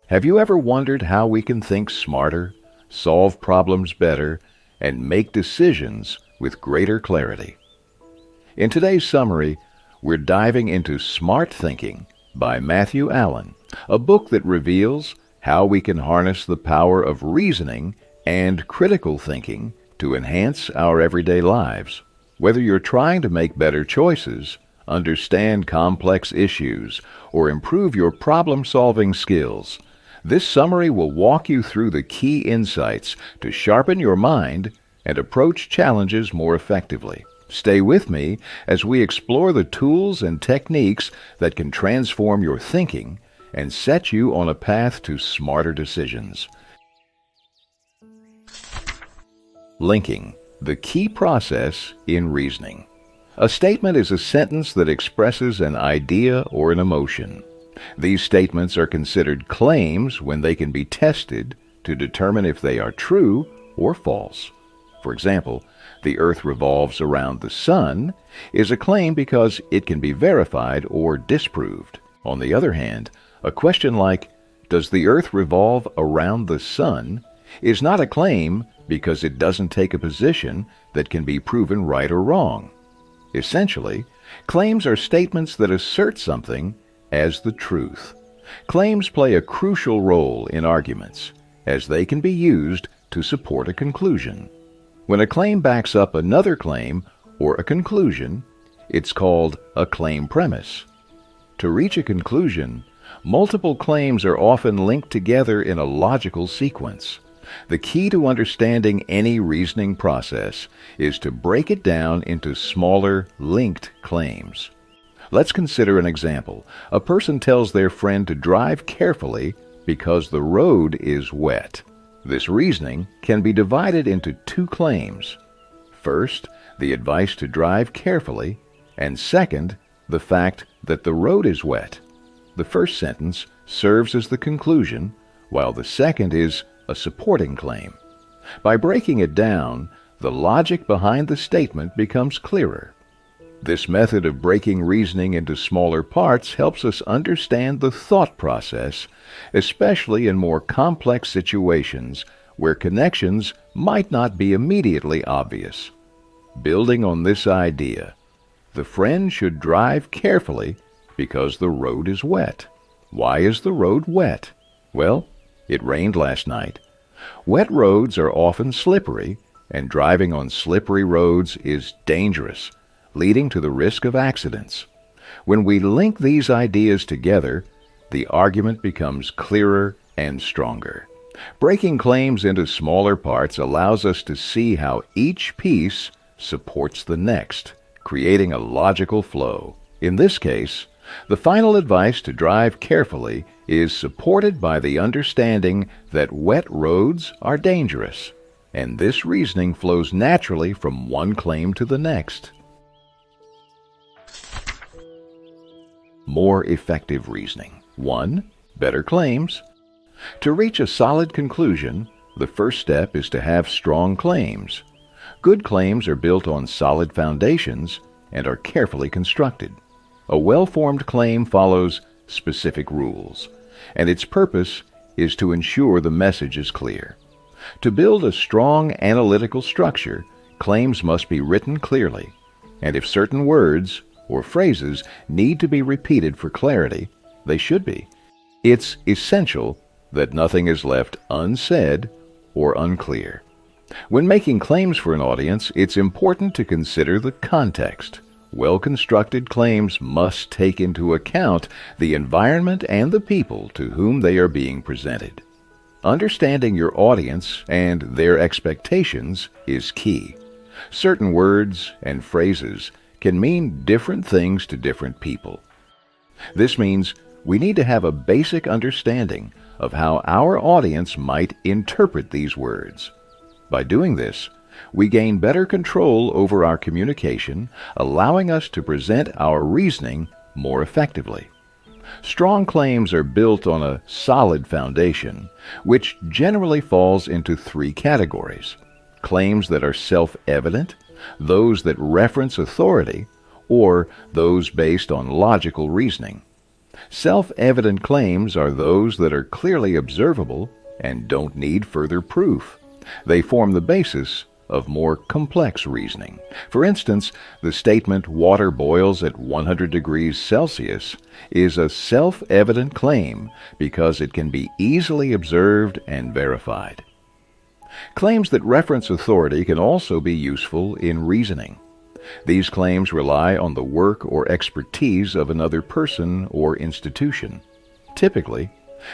Have you ever wondered how we can think smarter, solve problems better, and make decisions with greater clarity? In today's summary, we're diving into Smart Thinking by Matthew Allen, a book that reveals how we can harness the power of reasoning and critical thinking to enhance our everyday lives. Whether you're trying to make better choices, understand complex issues, or improve your problem-solving skills, this summary will walk you through the key insights to sharpen your mind and approach challenges more effectively. Stay with me as we explore the tools and techniques that can transform your thinking and set you on a path to smarter decisions. Linking, the key process in reasoning. A statement is a sentence that expresses an idea or an emotion. These statements are considered claims when they can be tested to determine if they are true or false. For example, the earth revolves around the sun is a claim because it can be verified or disproved. On the other hand, a question like, does the earth revolve around the sun, is not a claim because it doesn't take a position that can be proven right or wrong. Essentially, claims are statements that assert something as the truth. Claims play a crucial role in arguments, as they can be used to support a conclusion. When a claim backs up another claim or a conclusion, it's called a claim premise. To reach a conclusion, multiple claims are often linked together in a logical sequence. The key to understanding any reasoning process is to break it down into smaller, linked claims. Let's consider an example. A person tells their friend to drive carefully because the road is wet. This reasoning can be divided into two claims. First, the advice to drive carefully, and second, the fact that the road is wet. The first sentence serves as the conclusion, while the second is a supporting claim. By breaking it down, the logic behind the statement becomes clearer. This method of breaking reasoning into smaller parts helps us understand the thought process, especially in more complex situations where connections might not be immediately obvious. Building on this idea, the friend should drive carefully because the road is wet. Why is the road wet? Well, it rained last night. Wet roads are often slippery, and driving on slippery roads is dangerous, leading to the risk of accidents. When we link these ideas together, the argument becomes clearer and stronger. Breaking claims into smaller parts allows us to see how each piece supports the next, creating a logical flow. In this case, the final advice to drive carefully is supported by the understanding that wet roads are dangerous, and this reasoning flows naturally from one claim to the next. More effective reasoning. 1. Better claims. To reach a solid conclusion, the first step is to have strong claims. Good claims are built on solid foundations and are carefully constructed. A well-formed claim follows specific rules, and its purpose is to ensure the message is clear. To build a strong analytical structure, claims must be written clearly, and if certain words or phrases need to be repeated for clarity, they should be. It's essential that nothing is left unsaid or unclear. When making claims for an audience, it's important to consider the context. Well-constructed claims must take into account the environment and the people to whom they are being presented. Understanding your audience and their expectations is key. Certain words and phrases can mean different things to different people. This means we need to have a basic understanding of how our audience might interpret these words. By doing this, we gain better control over our communication, allowing us to present our reasoning more effectively. Strong claims are built on a solid foundation, which generally falls into three categories: claims that are self-evident, those that reference authority, or those based on logical reasoning. Self-evident claims are those that are clearly observable and don't need further proof. They form the basis of more complex reasoning. For instance, the statement water boils at 100 degrees Celsius is a self-evident claim because it can be easily observed and verified. Claims that reference authority can also be useful in reasoning. These claims rely on the work or expertise of another person or institution. Typically,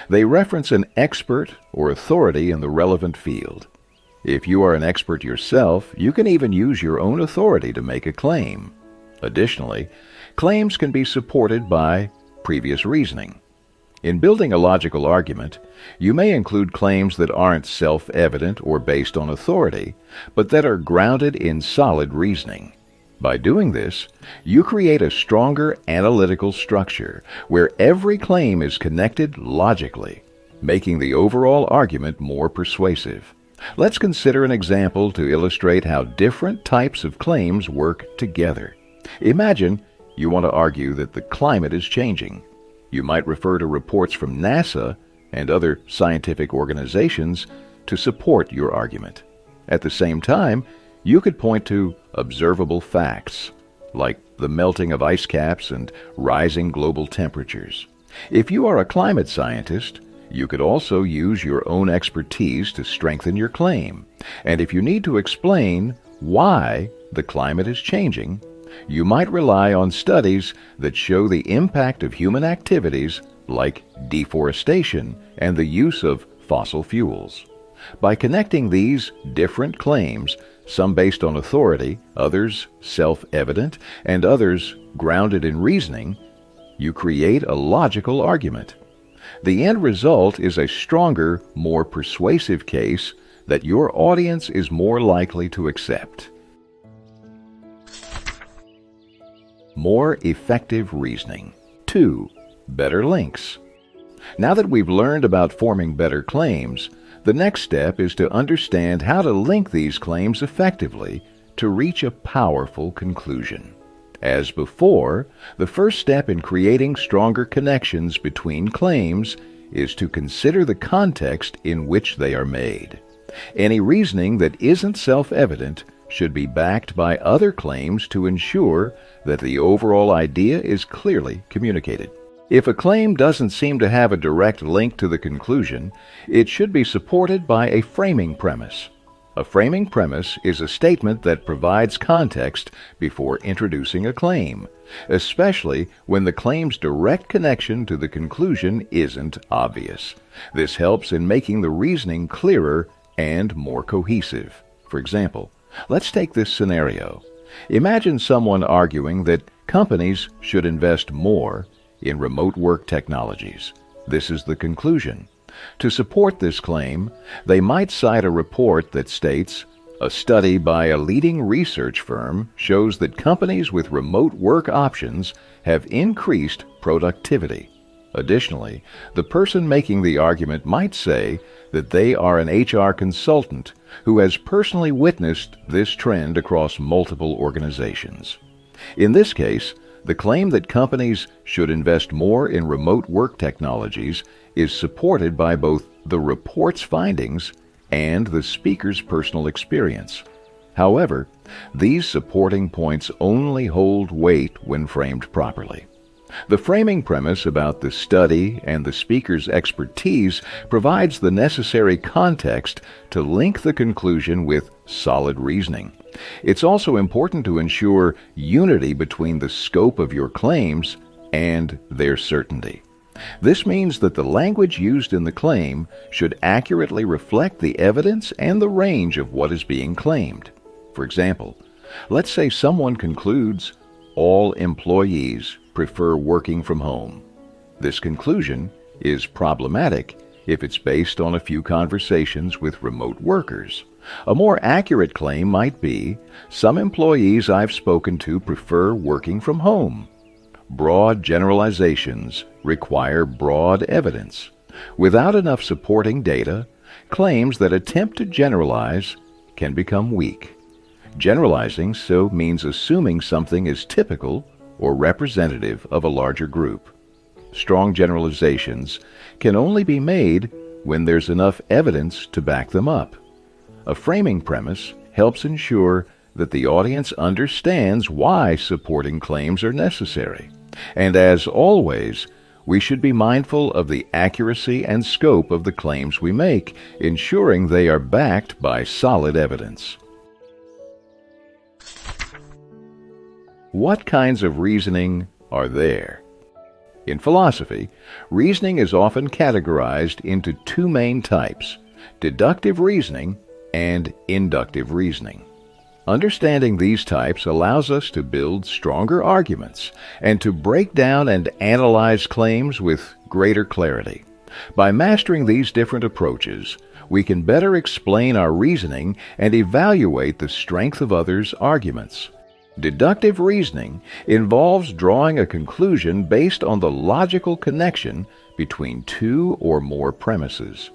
they reference an expert or authority in the relevant field. If you are an expert yourself, you can even use your own authority to make a claim. Additionally, claims can be supported by previous reasoning. In building a logical argument, you may include claims that aren't self-evident or based on authority, but that are grounded in solid reasoning. By doing this, you create a stronger analytical structure where every claim is connected logically, making the overall argument more persuasive. Let's consider an example to illustrate how different types of claims work together. Imagine you want to argue that the climate is changing. You might refer to reports from NASA and other scientific organizations to support your argument. At the same time, you could point to observable facts, like the melting of ice caps and rising global temperatures. If you are a climate scientist, you could also use your own expertise to strengthen your claim. And if you need to explain why the climate is changing, you might rely on studies that show the impact of human activities like deforestation and the use of fossil fuels. By connecting these different claims, some based on authority, others self-evident, and others grounded in reasoning, you create a logical argument. The end result is a stronger, more persuasive case that your audience is more likely to accept. More effective reasoning. 2. Better links. Now that we've learned about forming better claims, the next step is to understand how to link these claims effectively to reach a powerful conclusion. As before, the first step in creating stronger connections between claims is to consider the context in which they are made. Any reasoning that isn't self-evident should be backed by other claims to ensure that the overall idea is clearly communicated. If a claim doesn't seem to have a direct link to the conclusion, it should be supported by a framing premise. A framing premise is a statement that provides context before introducing a claim, especially when the claim's direct connection to the conclusion isn't obvious. This helps in making the reasoning clearer and more cohesive. For example, let's take this scenario. Imagine someone arguing that companies should invest more in remote work technologies. This is the conclusion. To support this claim, they might cite a report that states, "A study by a leading research firm shows that companies with remote work options have increased productivity." Additionally, the person making the argument might say that they are an HR consultant who has personally witnessed this trend across multiple organizations. In this case, the claim that companies should invest more in remote work technologies is supported by both the report's findings and the speaker's personal experience. However, these supporting points only hold weight when framed properly. The framing premise about the study and the speaker's expertise provides the necessary context to link the conclusion with solid reasoning. It's also important to ensure unity between the scope of your claims and their certainty. This means that the language used in the claim should accurately reflect the evidence and the range of what is being claimed. For example, let's say someone concludes, "All employees prefer working from home." This conclusion is problematic if it's based on a few conversations with remote workers. A more accurate claim might be, "Some employees I've spoken to prefer working from home." Broad generalizations require broad evidence. Without enough supporting data, claims that attempt to generalize can become weak. Generalizing so means assuming something is typical or representative of a larger group. strong generalizations can only be made when there's enough evidence to back them up. A framing premise helps ensure that the audience understands why supporting claims are necessary. And as always, we should be mindful of the accuracy and scope of the claims we make, ensuring they are backed by solid evidence. What kinds of reasoning are there? In philosophy, reasoning is often categorized into two main types: deductive reasoning and inductive reasoning. Understanding these types allows us to build stronger arguments and to break down and analyze claims with greater clarity. By mastering these different approaches, we can better explain our reasoning and evaluate the strength of others' arguments. Deductive reasoning involves drawing a conclusion based on the logical connection between two or more premises.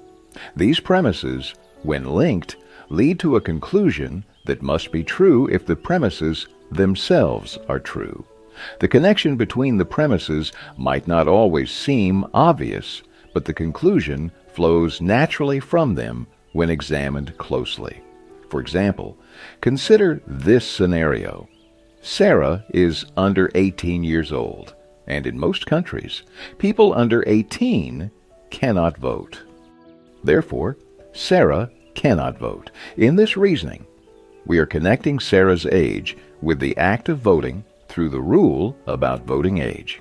These premises, when linked, lead to a conclusion that must be true if the premises themselves are true. The connection between the premises might not always seem obvious, but the conclusion flows naturally from them when examined closely. For example, consider this scenario. Sarah is under 18 years old, and in most countries, people under 18 cannot vote. Therefore, Sarah cannot vote. In this reasoning, we are connecting Sarah's age with the act of voting through the rule about voting age.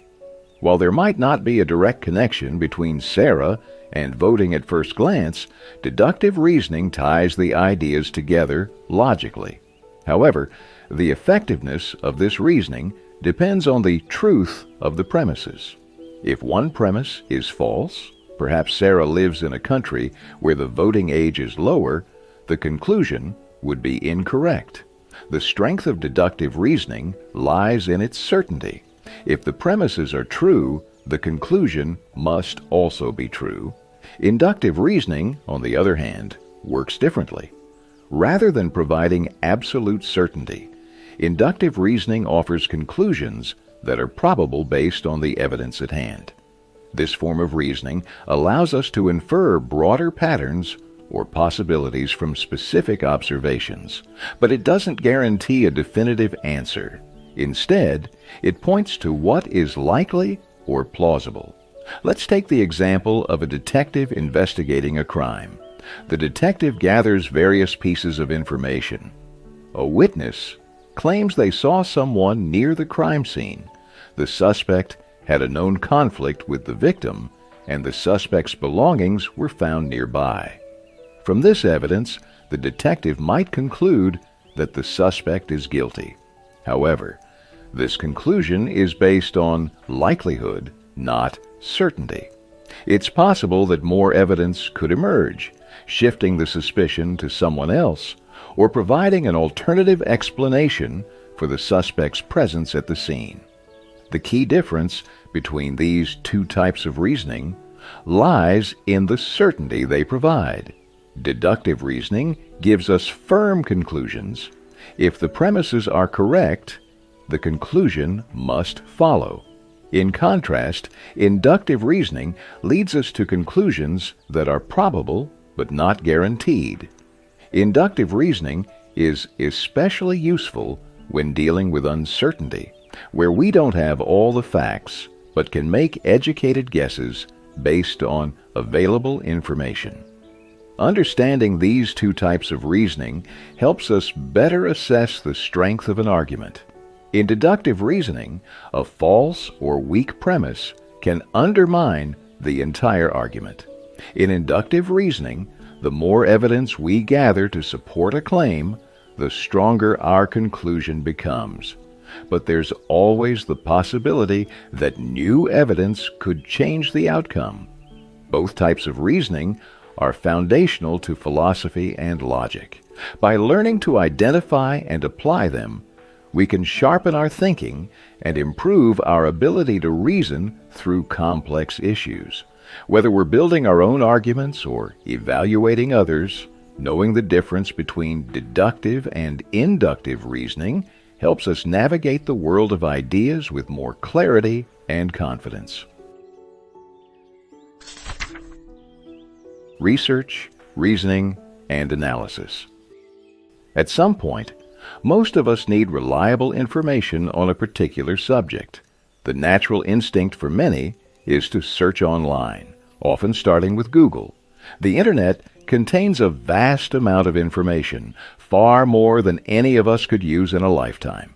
While there might not be a direct connection between Sarah and voting at first glance, deductive reasoning ties the ideas together logically. However, the effectiveness of this reasoning depends on the truth of the premises. If one premise is false, perhaps Sarah lives in a country where the voting age is lower, the conclusion would be incorrect. The strength of deductive reasoning lies in its certainty. If the premises are true, the conclusion must also be true. Inductive reasoning, on the other hand, works differently. Rather than providing absolute certainty, inductive reasoning offers conclusions that are probable based on the evidence at hand. This form of reasoning allows us to infer broader patterns or possibilities from specific observations, but it doesn't guarantee a definitive answer. Instead, it points to what is likely or plausible. Let's take the example of a detective investigating a crime. The detective gathers various pieces of information. A witness claims they saw someone near the crime scene. The suspect had a known conflict with the victim, and the suspect's belongings were found nearby. From this evidence, the detective might conclude that the suspect is guilty. However, this conclusion is based on likelihood, not certainty. It's possible that more evidence could emerge, shifting the suspicion to someone else, or providing an alternative explanation for the suspect's presence at the scene. The key difference between these two types of reasoning lies in the certainty they provide. Deductive reasoning gives us firm conclusions. If the premises are correct, the conclusion must follow. In contrast, inductive reasoning leads us to conclusions that are probable but not guaranteed. Inductive reasoning is especially useful when dealing with uncertainty, where we don't have all the facts but can make educated guesses based on available information. Understanding these two types of reasoning helps us better assess the strength of an argument. In deductive reasoning, a false or weak premise can undermine the entire argument. In inductive reasoning, the more evidence we gather to support a claim, the stronger our conclusion becomes. But there's always the possibility that new evidence could change the outcome. Both types of reasoning are foundational to philosophy and logic. By learning to identify and apply them, we can sharpen our thinking and improve our ability to reason through complex issues. Whether we're building our own arguments or evaluating others, knowing the difference between deductive and inductive reasoning helps us navigate the world of ideas with more clarity and confidence. research, reasoning, and analysis. At some point, most of us need reliable information on a particular subject. The natural instinct for many is to search online, often starting with Google. The Internet contains a vast amount of information, far more than any of us could use in a lifetime.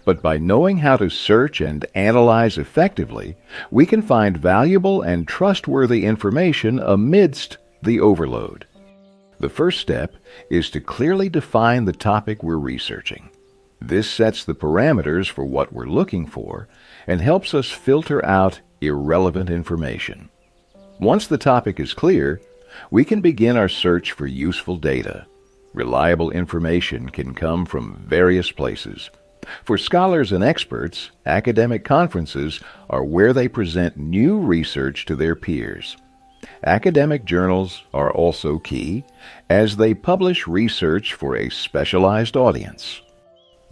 But by knowing how to search and analyze effectively, we can find valuable and trustworthy information amidst the overload. The first step is to clearly define the topic we're researching. This sets the parameters for what we're looking for and helps us filter out irrelevant information. Once the topic is clear, we can begin our search for useful data. Reliable information can come from various places. For scholars and experts, academic conferences are where they present new research to their peers. Academic journals are also key, as they publish research for a specialized audience.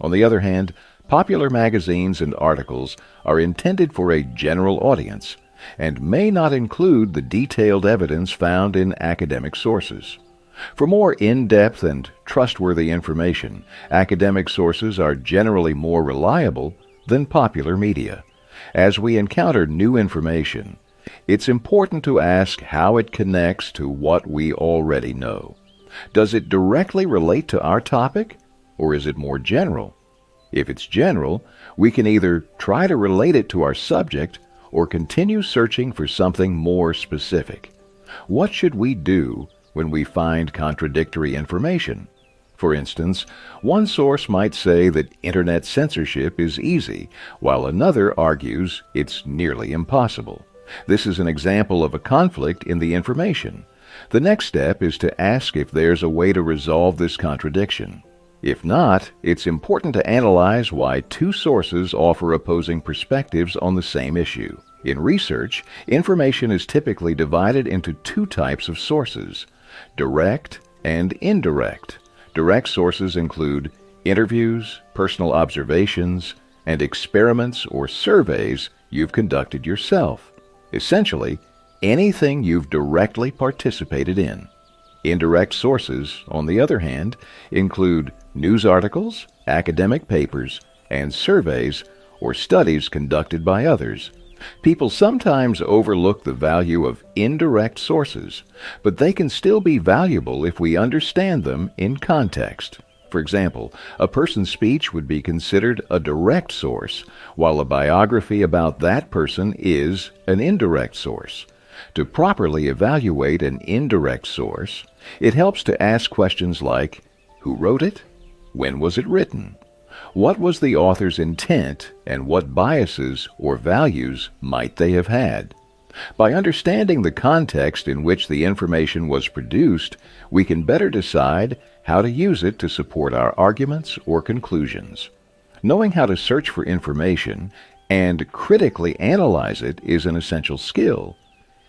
On the other hand, popular magazines and articles are intended for a general audience and may not include the detailed evidence found in academic sources. For more in-depth and trustworthy information, academic sources are generally more reliable than popular media. As we encounter new information, it's important to ask how it connects to what we already know. Does it directly relate to our topic, or is it more general? If it's general, we can either try to relate it to our subject or continue searching for something more specific. What should we do when we find contradictory information? For instance, one source might say that Internet censorship is easy, while another argues it's nearly impossible. This is an example of a conflict in the information. The next step is to ask if there's a way to resolve this contradiction. If not, it's important to analyze why two sources offer opposing perspectives on the same issue. In research, information is typically divided into two types of sources: direct and indirect. Direct sources include interviews, personal observations, and experiments or surveys you've conducted yourself. Essentially, anything you've directly participated in. Indirect sources, on the other hand, include news articles, academic papers, and surveys or studies conducted by others. People sometimes overlook the value of indirect sources, but they can still be valuable if we understand them in context. For example, a person's speech would be considered a direct source, while a biography about that person is an indirect source. To properly evaluate an indirect source, it helps to ask questions like, who wrote it? When was it written? What was the author's intent, and what biases or values might they have had? By understanding the context in which the information was produced, we can better decide how to use it to support our arguments or conclusions. Knowing how to search for information and critically analyze it is an essential skill.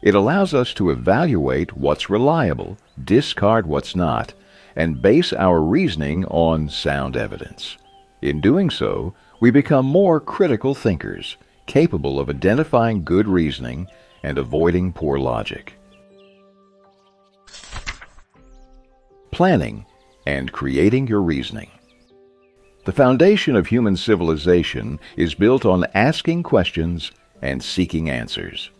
It allows us to evaluate what's reliable, discard what's not, and base our reasoning on sound evidence. In doing so, we become more critical thinkers, capable of identifying good reasoning and avoiding poor logic. Planning and creating your reasoning. The foundation of human civilization is built on asking questions and seeking answers.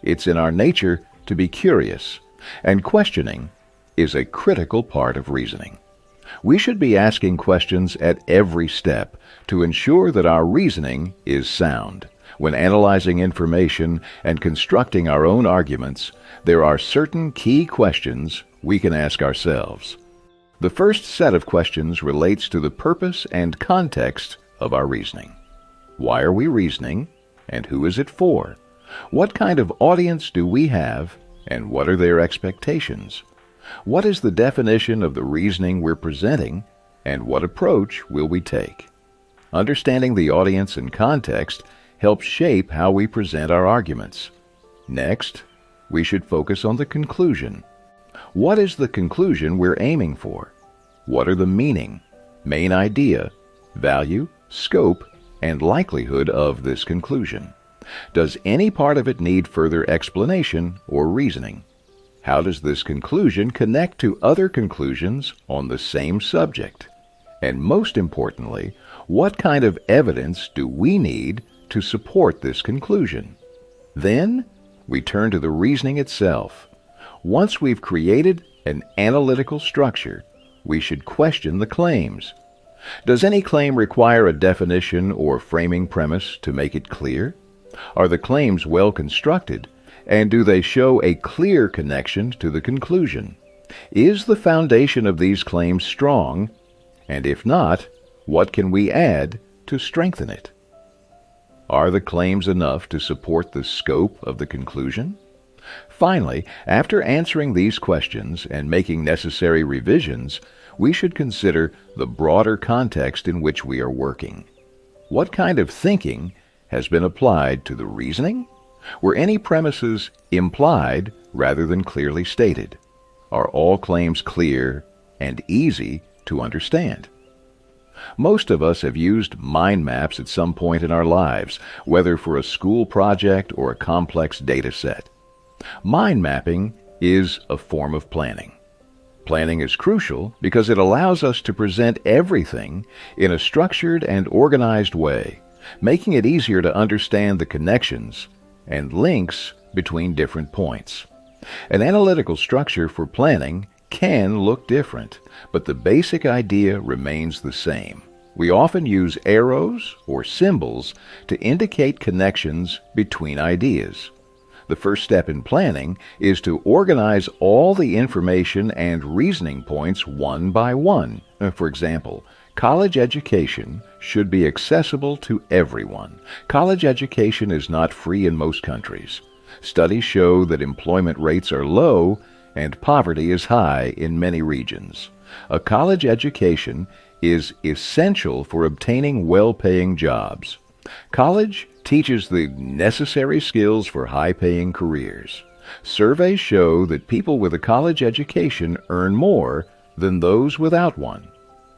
It's in our nature to be curious, and questioning is a critical part of reasoning. We should be asking questions at every step to ensure that our reasoning is sound. When analyzing information and constructing our own arguments, there are certain key questions we can ask ourselves. The first set of questions relates to the purpose and context of our reasoning. Why are we reasoning, and who is it for? What kind of audience do we have, and what are their expectations? What is the definition of the reasoning we're presenting, and what approach will we take? Understanding the audience and context helps shape how we present our arguments. Next, we should focus on the conclusion. What is the conclusion we're aiming for? What are the meaning, main idea, value, scope, and likelihood of this conclusion? Does any part of it need further explanation or reasoning? How does this conclusion connect to other conclusions on the same subject? And most importantly, what kind of evidence do we need to support this conclusion? Then, we turn to the reasoning itself. Once we've created an analytical structure, we should question the claims. Does any claim require a definition or framing premise to make it clear? Are the claims well constructed, and do they show a clear connection to the conclusion? Is the foundation of these claims strong? And if not, what can we add to strengthen it? Are the claims enough to support the scope of the conclusion? Finally, after answering these questions and making necessary revisions, we should consider the broader context in which we are working. What kind of thinking has been applied to the reasoning? Were any premises implied rather than clearly stated? Are all claims clear and easy to understand? Most of us have used mind maps at some point in our lives, whether for a school project or a complex data set. Mind mapping is a form of planning. Planning is crucial because it allows us to present everything in a structured and organized way, making it easier to understand the connections and links between different points. An analytical structure for planning can look different, but the basic idea remains the same. We often use arrows or symbols to indicate connections between ideas. The first step in planning is to organize all the information and reasoning points one by one. For example, college education should be accessible to everyone. College education is not free in most countries. Studies show that employment rates are low and poverty is high in many regions. A college education is essential for obtaining well-paying jobs. College teaches the necessary skills for high-paying careers. Surveys show that people with a college education earn more than those without one.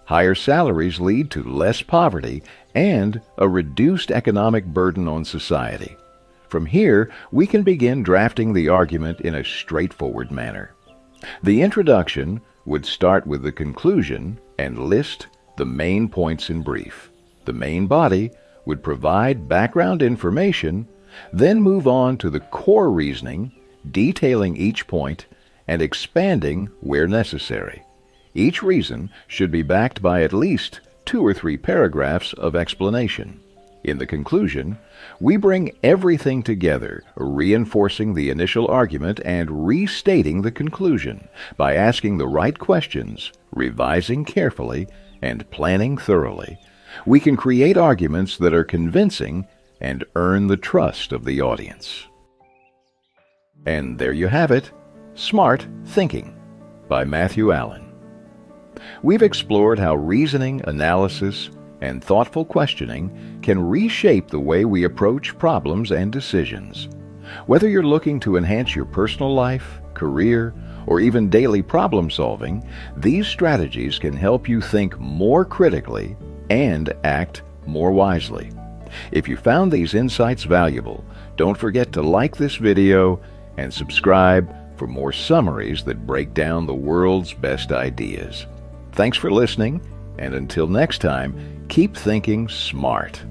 Higher salaries lead to less poverty and a reduced economic burden on society. From here, we can begin drafting the argument in a straightforward manner. The introduction would start with the conclusion and list the main points in brief. The main body would provide background information, then move on to the core reasoning, detailing each point and expanding where necessary. Each reason should be backed by at least 2 or 3 paragraphs of explanation. In the conclusion, we bring everything together, reinforcing the initial argument and restating the conclusion by asking the right questions, revising carefully, and planning thoroughly. We can create arguments that are convincing and earn the trust of the audience. And there you have it, Smart Thinking by Matthew Allen. We've explored how reasoning, analysis, and thoughtful questioning can reshape the way we approach problems and decisions. Whether you're looking to enhance your personal life, career, or even daily problem solving, these strategies can help you think more critically and act more wisely. If you found these insights valuable, don't forget to like this video and subscribe for more summaries that break down the world's best ideas. Thanks for listening, and until next time, keep thinking smart.